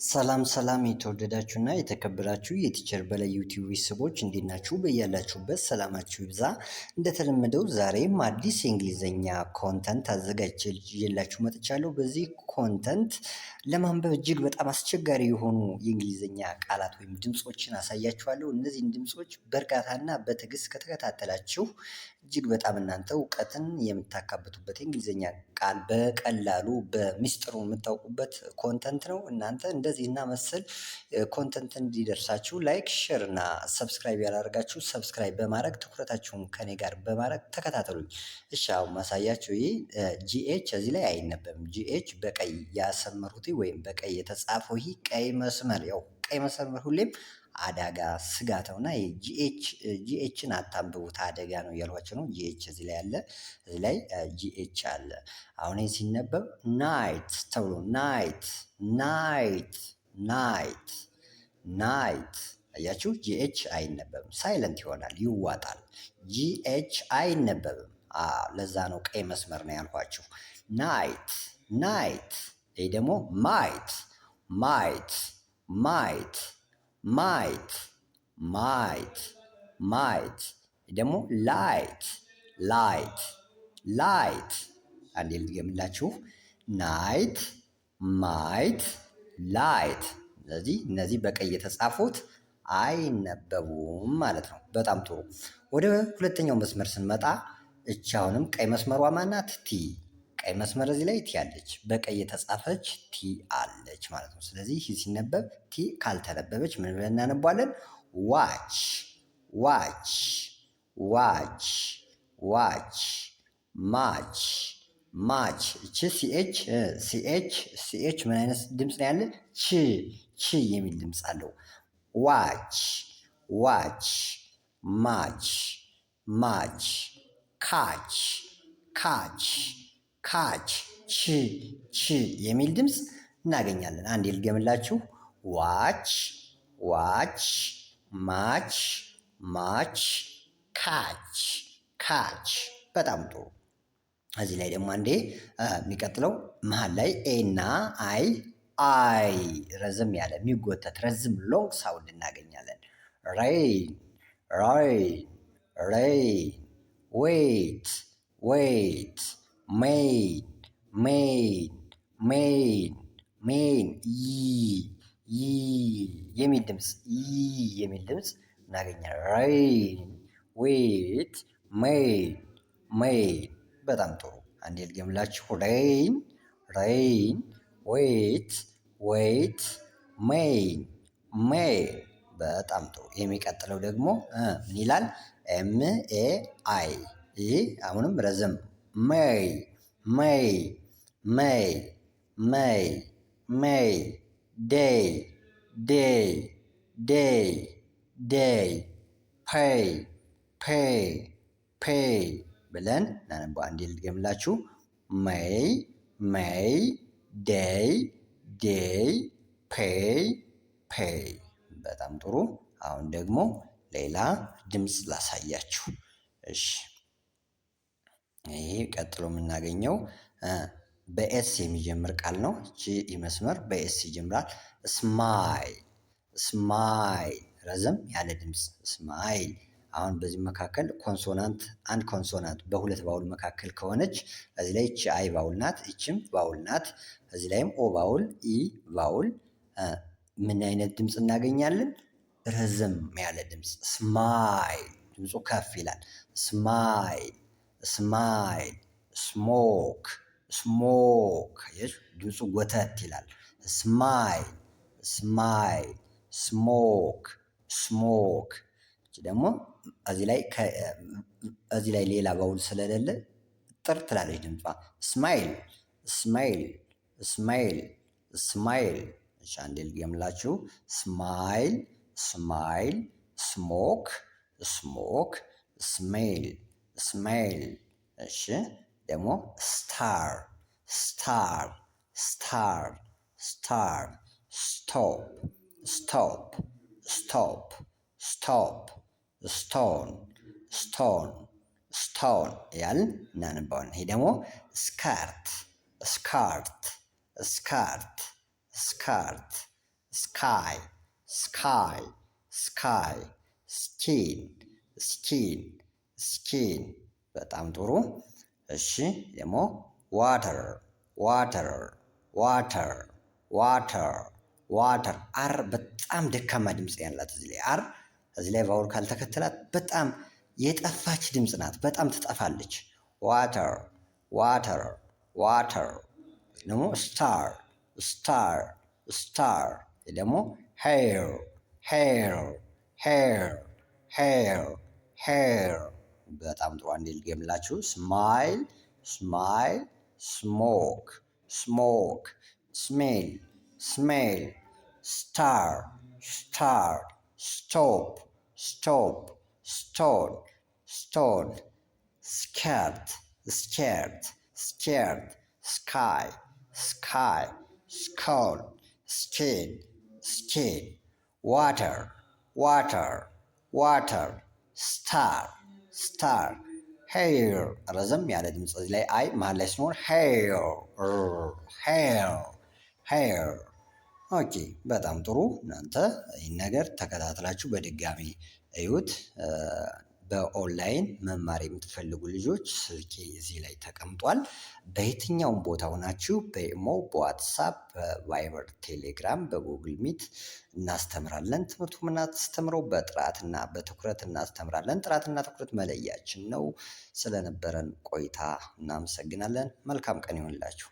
ሰላም ሰላም የተወደዳችሁና የተከበራችሁ የቲቸር በላይ ዩቲዩብ ቤተሰቦች እንዴት ናችሁ? በያላችሁበት ሰላማችሁ ይብዛ። እንደተለመደው ዛሬም አዲስ የእንግሊዝኛ ኮንተንት አዘጋጅቼላችሁ መጥቻለሁ። በዚህ ኮንተንት ለማንበብ እጅግ በጣም አስቸጋሪ የሆኑ የእንግሊዝኛ ቃላት ወይም ድምፆችን አሳያችኋለሁ። እነዚህን ድምፆች በእርጋታና በትዕግስት ከተከታተላችሁ እጅግ በጣም እናንተ እውቀትን የምታካብቱበት የእንግሊዝኛ ቃል በቀላሉ በሚስጥሩ የምታውቁበት ኮንተንት ነው። እናንተ እንደዚህ እና መሰል ኮንተንት እንዲደርሳችሁ ላይክ፣ ሼር እና ሰብስክራይብ ያላደረጋችሁ ሰብስክራይብ በማድረግ ትኩረታችሁን ከኔ ጋር በማድረግ ተከታተሉኝ። እሺ አሁን ማሳያችሁ ይህ ጂኤች እዚህ ላይ አይነበብም። ጂኤች በቀይ ያሰመሩት ወይም በቀይ የተጻፈው ይህ ቀይ መስመር ያው ቀይ መስመር ሁሌም አደጋ ስጋት ነውና ጂኤችን አታንብቡት አደጋ ነው እያልኳቸው ነው። ጂኤች እዚህ ላይ አለ፣ እዚህ ላይ ጂኤች አለ። አሁን ይህ ሲነበብ ናይት ተብሎ ናይት ናይት ናይት ናይት። አያችሁ ጂኤች አይነበብም፣ ሳይለንት ይሆናል፣ ይዋጣል። ጂኤች አይነበብም። ለዛ ነው ቀይ መስመር ነው ያልኳችሁ። ናይት ናይት። ይህ ደግሞ ማይት ማይት ማይት ማይት ማይት ማይት። ደግሞ ላይት ላይት ላይት። አንዴ ልድገምላችሁ። ናይት ማይት ላይት። ስለዚህ እነዚህ በቀይ የተጻፉት አይነበቡም ማለት ነው። በጣም ጥሩ። ወደ ሁለተኛው መስመር ስንመጣ እቺ አሁንም ቀይ መስመሯ ማናት? ቲ። ቀይ መስመር እዚህ ላይ ቲ አለች፣ በቀይ የተጻፈች ቲ አለች ማለት ነው። ስለዚህ ይህ ሲነበብ ቲ ካልተነበበች ምን ብለን እናነባለን? ዋች ዋች ዋች ዋች። ማች ማች። እቺ ሲኤች ምን አይነት ድምፅ ነው ያለ? ች የሚል ድምፅ አለው። ዋች ዋች ማች ማች። ካች ካች ካች። ች የሚል ድምፅ እናገኛለን። አንዴ ልገምላችሁ። ዋች ዋች ማች ማች ካች ካች። በጣም ጥሩ። እዚህ ላይ ደግሞ አንዴ የሚቀጥለው መሀል ላይ ኤ እና አይ ረዘም ያለ የሚጎተት ረዝም ሎንግ ሳውንድ እናገኛለን። ሬይን ሬይን ሬይን። ዌይት ዌይት ሜን ሜን ሜን ሜን። ይ የሚል ድምፅ እናገኛለን። ሬይን ዌይት ሜን ሜን። በጣም ጥሩ። አንዴ ልገምላችሁ። ሬይን ሬይን ዌይት ዌይት ሜን ሜን። በጣም ጥሩ። የሚቀጥለው ደግሞ ምን ይላል? ኤምኤአይ። ይህ አሁንም ረዘም ሜይ ሜይ ሜይ ሜይ ሜይ። ዴይ ዴይ ዴይ ዴይ። ፔይ ፔይ ፔይ ብለን እናነባ። አንዴ ልድገምላችሁ። ሜይ ሜይ ዴይ ዴይ ፔይ ፔይ። በጣም ጥሩ። አሁን ደግሞ ሌላ ድምፅ ላሳያችሁ። እሺ ይሄ ቀጥሎ የምናገኘው በኤስ የሚጀምር ቃል ነው። እቺ መስመር በኤስ ይጀምራል። ስማይል ስማይል። ረዘም ያለ ድምፅ ስማይል። አሁን በዚህ መካከል ኮንሶናንት አንድ ኮንሶናንት በሁለት ባውል መካከል ከሆነች እዚህ ላይ እቺ አይ ባውል ናት፣ እቺም ባውል ናት። እዚህ ላይም ኦ ባውል ኢ ባውል። ምን አይነት ድምፅ እናገኛለን? ረዘም ያለ ድምፅ ስማይል። ድምፁ ከፍ ይላል። ስማይል ስማይል። ስሞክ ስሞክ። ድምፁ ጎተት ይላል። ስማይል ስማይል ስሞክ ስሞክ። ደግሞ እዚህ ላይ ሌላ ባውል ስለሌለ ጥር ትላለች ድምጿ። ስማይል ስማይል ስማይል ስማይል። እሺ አንዴ ልገምላችሁ። ስማይል ስማይል ስሞክ ስሞክ ስሜል ስሜል። እሺ ደግሞ ስታር ስታር ስታር ስታር። ስቶፕ ስቶፕ ስቶፕ ስቶፕ። ስቶን ስቶን ስቶን ያልን እናነባዋለን። ይሄ ደግሞ ስካርት ስካርት ስካርት ስካርት ስካይ ስካይ ስካይ ስኪን ስኪን ስኪን በጣም ጥሩ። እሺ ደግሞ ዋተር ዋተር ዋተር ዋተር ዋተር አር በጣም ደካማ ድምፅ ያላት እዚህ ላይ አር እዚህ ላይ ቫውል ካልተከተላት በጣም የጠፋች ድምፅ ናት። በጣም ትጠፋለች። ዋተር ዋተር ዋተር ደግሞ ስታር ስታር ስታር ደግሞ ሄር ሄር ሄር ሄር ሄር በጣም ጥሩ። አንዴ ልገምላችሁ። ስማይል ስማይል ስሞክ ስሞክ ስሜል ስሜል ስታር ስታር ስቶፕ ስቶፕ ስቶን ስቶን ስኬርት ስኬርት ስኬርት ስካይ ስካይ ስኮን ስኪን ስኪን ዋተር ዋተር ዋተር ስታር ስታር ሄር ረዘም ያለ ድምፅ እዚህ ላይ አይ መሀል ላይ ሲኖር ሄር ሄር ሄር። ኦኬ በጣም ጥሩ። እናንተ ይህን ነገር ተከታትላችሁ በድጋሚ እዩት። በኦንላይን መማር የምትፈልጉ ልጆች ስልኬ እዚህ ላይ ተቀምጧል። በየትኛውም ቦታ ሆናችሁ በኢሞ፣ በዋትሳፕ፣ በቫይበር፣ ቴሌግራም፣ በጉግል ሚት እናስተምራለን። ትምህርቱ የምናስተምረው በጥራትና በትኩረት እናስተምራለን። ጥራትና ትኩረት መለያችን ነው። ስለነበረን ቆይታ እናመሰግናለን። መልካም ቀን ይሆንላችሁ።